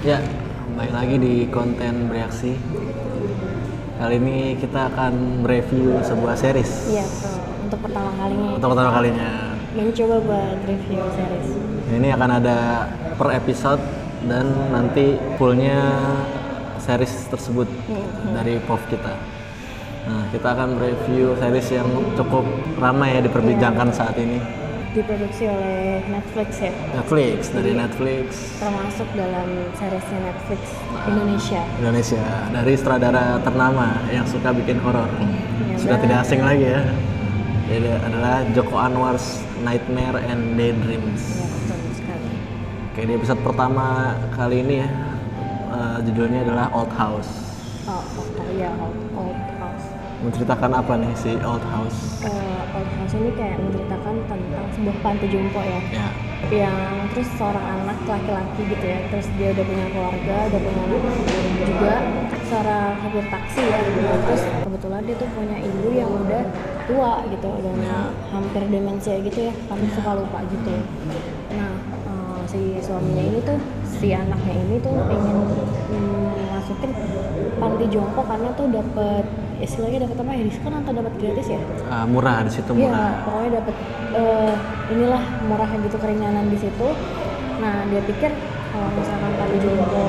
Ya, kembali lagi di konten bereaksi. Kali ini kita akan mereview sebuah series. Iya, betul. Untuk pertama kalinya. Untuk pertama kalinya. Mencoba buat review series. Ini akan ada per episode dan nanti fullnya series tersebut dari POV kita. Nah, kita akan mereview series yang cukup ramai ya diperbincangkan saat ini. Diproduksi oleh Netflix ya. Netflix, dari Netflix. Termasuk dalam seriesnya Netflix Indonesia. Indonesia, dari sutradara ternama yang suka bikin horor. Ya, Sudah tidak asing lagi ya. Jadi adalah Joko Anwar's Nightmare and Daydreams. Ya, betul sekali. Oke, di episode pertama kali ini ya, judulnya adalah Old House. Old House. Menceritakan apa nih si Old House? Old House ini kayak menceritakan tentang sebuah panti jompo ya. Ya, Yang terus seorang anak laki-laki gitu ya, terus dia udah punya keluarga, udah punya anak juga, seorang supir taksi ya. Terus kebetulan dia tuh punya ibu yang udah tua gitu, udah hampir demensia gitu ya, hampir suka lupa gitu. Nah, si suaminya ini tuh, si anaknya ini tuh pengen masukin panti jompo karena tuh dapat istilahnya dapat apa ya, diskon atau dapat gratis ya? murah di situ Iya, murah. pokoknya dapat inilah murah gitu, keringanan di situ. Nah, dia pikir kalau misalkan panti jompo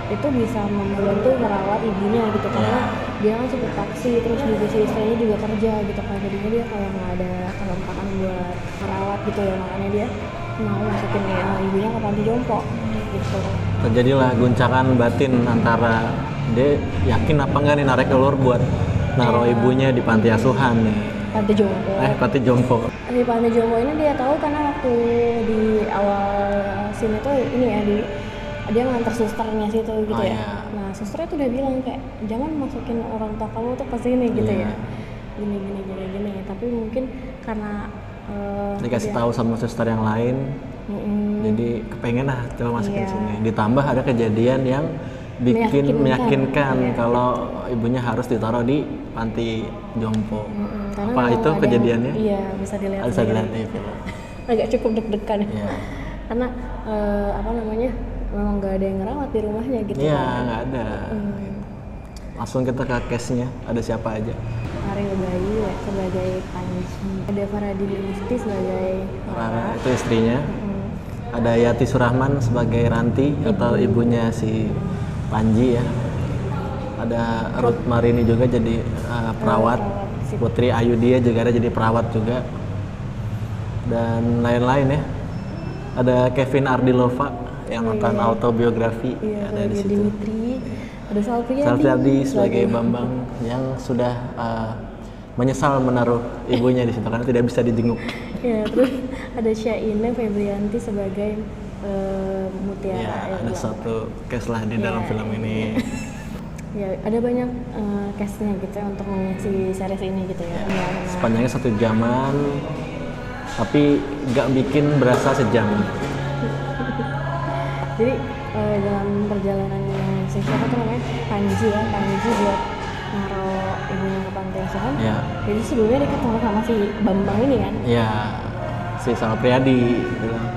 itu bisa membantu merawat ibunya gitu, karena dia kan supir taksi, terus juga si istrinya juga kerja gitu kan, jadinya dia kayak nggak ada kelengkapan buat merawat gitu ya, makanya dia mau masukin ibunya ke panti jompo gitu. Terjadilah guncangan batin antara dia yakin apa enggak nih narik ulur buat naruh ibunya di panti asuhan nih. Panti jompo. Panti jompo. Di panti jompo ini dia tahu karena waktu di awal scene itu ini ya, dia nganter susternya situ gitu ya. Iya. Nah, susternya tuh udah bilang kayak jangan masukin orang tua kamu tuh ke sini gitu ya. Gini. Tapi mungkin karena dikasih tahu sama suster yang lain, jadi kepengen lah coba masukin sini. Ditambah ada kejadian yang bikin meyakinkan kalau ibunya harus ditaruh di panti jompo. Apa itu kejadiannya? Iya, bisa dilihat. Bisa dilihat di film. Agak cukup deg-degan. Iya. Karena memang nggak ada yang ngerawat di rumahnya gitu. Iya, nggak ada. Langsung kita ke case-nya, ada siapa aja? Ariel Bayu ya, sebagai Panji, ada Faradini Musti sebagai Rara, itu istrinya. Ada Yati Surahman sebagai Ranti atau ibunya si Panji ya. Ada Ruth Marini juga jadi perawat. Putri Ayu dia juga ada jadi perawat juga. Dan lain-lain ya. Ada Kevin Ardilova yang nonton autobiografi, ada di situ. Dimitri, ada Salpriadi sebagai Bambang yang sudah menyesal menaruh ibunya di situ karena tidak bisa dijenguk. Ya, terus ada Syaina Febrianti sebagai Mutiara. Ya, ada satu case lah di dalam film ini. Ya, ada banyak cast-nya gitu ya untuk mengisi series ini gitu ya. Sepanjangnya 1 jaman, tapi nggak bikin berasa sejam. Jadi dalam perjalanan si siapa tuh namanya Panji buat naruh ibunya ke panti asuhan. Ya. Jadi sebelumnya dia ketemu sama si Bambang ini kan. Ya, si Salpriadi bilang,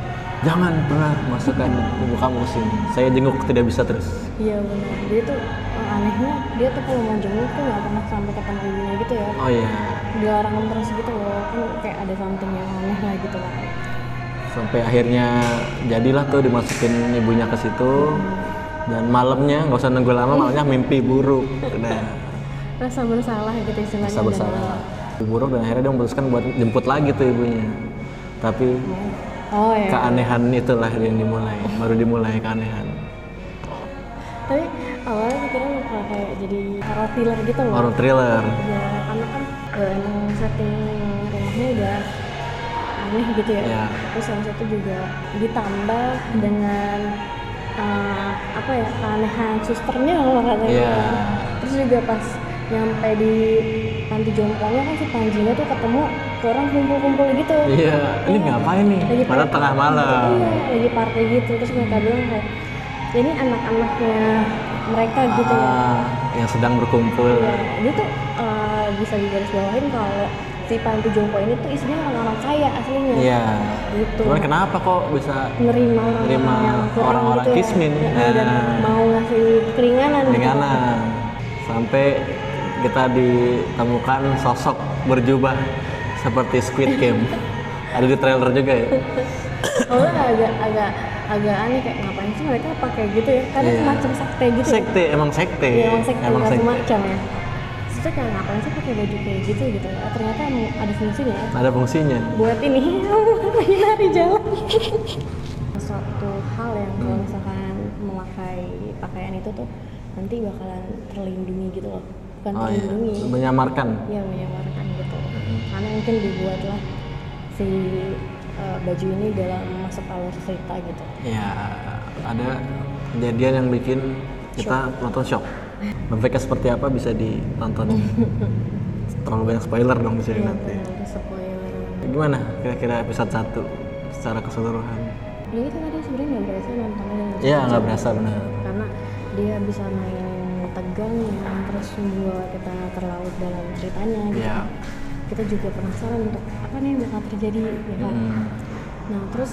jangan pernah masukkan ibu kamu ke sini. Saya jenguk tidak bisa terus. Iya benar. Dia tuh anehnya dia tuh kalau mau jenguk tuh nggak pernah sampai ketemu ibunya gitu ya. Oh iya. Dilarang terus gitu loh, kan kayak ada something yang aneh lah gitu kan. Sampai akhirnya jadilah tuh dimasukin ibunya ke situ. Dan malamnya nggak usah nunggu lama, malamnya mimpi buruk. Udah. Rasa bersalah gitu istilahnya. Rasa bersalah. Mimpi buruk dan akhirnya dia memutuskan buat jemput lagi tuh ibunya. Tapi keanehan itulah yang dimulai, baru dimulai keanehan. Tapi awalnya pikirnya bakal kayak jadi horror thriller gitu loh. Horror thriller. Ya, karena kan emang setting rumahnya udah aneh gitu ya. Yeah. Terus yang satu juga ditambah dengan keanehan susternya loh katanya. Yeah. Terus juga pas nyampe di panti jomponya kan si Panjinya tuh ketemu orang kumpul-kumpul gitu. Iya, ini ngapain nih? Padahal tengah malam. Iya, lagi party gitu. Terus mereka bilang kayak, ini anak-anaknya mereka gitu ya. Yang sedang berkumpul. Iya, dia tuh bisa digarisbawahin kalau si Panji Jompo ini tuh isinya orang-orang kaya aslinya. Iya. Gitu. Cuman kenapa kok bisa Nerima yang kurang orang-orang gitu ya. kismin? Dan mau ngasih keringanan. Keringanan. Sampai kita ditemukan sosok berjubah seperti Squid Game. Ada di trailer juga ya. Awalnya agak aneh kayak ngapain sih mereka pakai gitu ya? Karena semacam sekte gitu. Sekte, emang sekte. Iya, emang sekte. sekte. Semacam ya. Terus kayak ngapain sih pakai baju kayak gitu gitu ya? Ternyata ada fungsinya ya. Ada fungsinya. Buat ini lari jalan. Suatu hal yang kalau misalkan memakai pakaian itu tuh nanti bakalan terlindungi gitu loh. Bukan terlindungi. Menyamarkan. Iya, menyamarkan gitu. Karena mungkin dibuatlah si baju ini dalam masuk alur cerita gitu. Ya, ada kejadian yang bikin kita nonton shock. Efeknya seperti apa bisa ditonton. Terlalu banyak spoiler dong di sini nanti. Spoiler. Gimana kira-kira episode 1 secara keseluruhan? Ya itu tadi sebenarnya nggak berasa nontonnya. Iya, nggak berasa benar. Karena dia bisa main tegang yang terus membuat kita terlalu dalam ceritanya gitu. Iya. Kita juga penasaran untuk apa nih yang bakal terjadi ya kan. Nah terus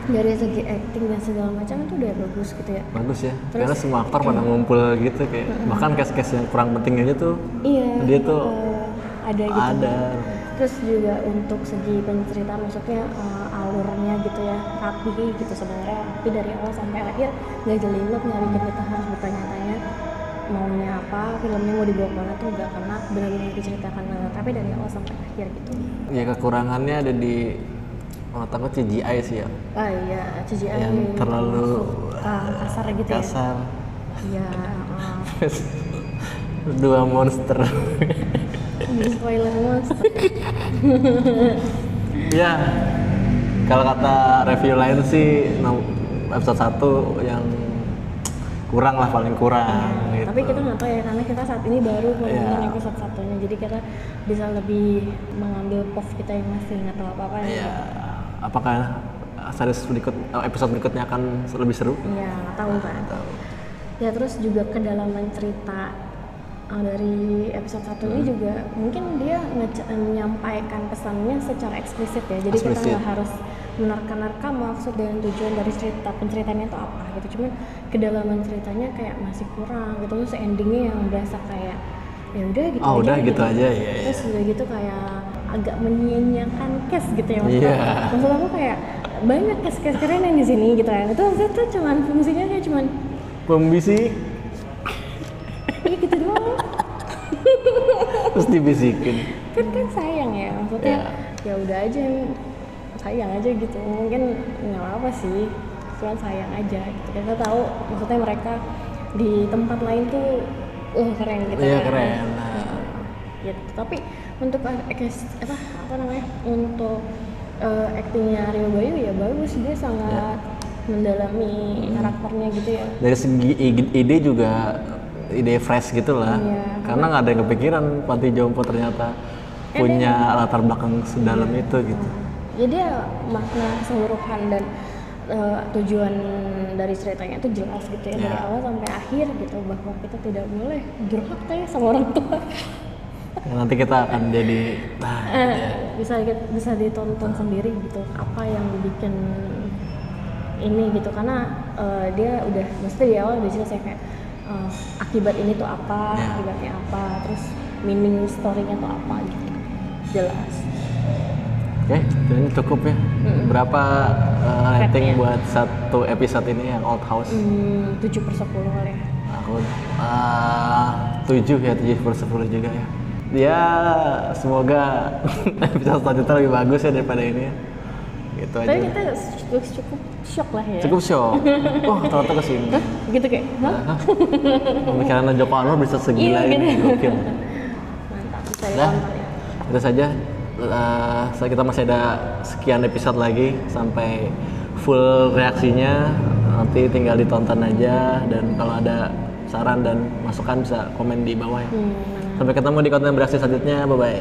dari segi acting dan segala macam itu udah bagus gitu ya. Bagus ya. Karena semua aktor pada ngumpul gitu kayak bahkan cast-cast yang kurang penting aja tuh. Iya. Dia tuh ada gitu. Ada. Terus juga untuk segi penceritaan maksudnya alurnya gitu ya rapi gitu sebenarnya, tapi dari awal sampai akhir nggak jelimet, nggak bikin kita harus bertanya-tanya maunya apa, filmnya mau dibawa kemana tuh nggak, karena benar-benar diceritakan banget tapi dari awal sampai akhir gitu. Ya kekurangannya ada di takut CGI sih ya. Ah iya, CGI yang terlalu kasar gitu kasar. Ya. Iya. Dua monster. Spoiler monster. Ya, kalau kata review lain sih episode 1 yang kurang lah, paling kurang gitu. Tapi kita nggak tahu ya, karena kita saat ini baru menonton episode 1-nya, jadi kita bisa lebih mengambil POV kita yang masih nggak tahu apa-apa ya. Apakah series episode berikutnya akan lebih seru? Iya, nggak tahu kan. Ya terus juga kedalaman cerita dari episode 1 ini juga mungkin dia menyampaikan pesannya secara eksplisit ya, jadi kita nggak harus menerka-nerka maksud dan tujuan dari penceritanya itu apa gitu, cuman kedalaman ceritanya kayak masih kurang gitu, terus endingnya yang berasa kayak ya udah gitu aja udah gitu aja ya. Terus udah gitu kayak agak menyia-nyiakan cast gitu ya maksud aku kayak banyak cast keren yang di sini gitu kan, itu cuman fungsinya kayak cuman pembisik. Iya gitu doang. Terus dibisikin. Kan sayang ya, maksudnya ya udah aja, sayang aja gitu. Mungkin nggak apa sih, cuma sayang aja gitu. Kita tahu maksudnya mereka di tempat lain tuh keren gitu. Iya, kan. keren. Gitu. Tapi untuk apa namanya? Untuk aktingnya Rio Bayu ya bagus, dia sangat mendalami karakternya gitu ya. Dari segi ide juga ide fresh gitu lah, karena nggak ada yang kepikiran Panji Jompo ternyata punya latar belakang sedalam itu gitu. Jadi ya makna keseluruhan dan tujuan dari ceritanya itu jelas gitu ya, dari awal sampai akhir gitu, bahwa kita tidak boleh durhaka ya sama orang tua. Nanti kita akan jadi bisa ditonton sendiri gitu apa yang bikin ini gitu, karena dia udah mesti di awal udah jelas ya kayak akibat ini tuh apa, akibatnya apa, terus meaning story-nya tuh apa gitu, jelas. Oke, ini cukup ya. Berapa rating buat satu episode ini yang Old House? 7/10 kali ya. Aku 7 ya, 7/10 juga ya. Ya semoga episode selanjutnya lebih bagus ya daripada ini. Gitu aja. Tapi kita cukup shock lah ya. Cukup shock. Wah, ternyata kesini. Gitu kayak, Pemikiran Joko Anwar bisa segila ini. Gokil. Mantap, bisa ditonton ya. Itu saja. Kita masih ada sekian episode lagi sampai full reaksinya. Nanti tinggal ditonton aja, dan kalau ada saran dan masukan bisa komen di bawah ya. Sampai ketemu di konten bereaksi selanjutnya. Bye bye.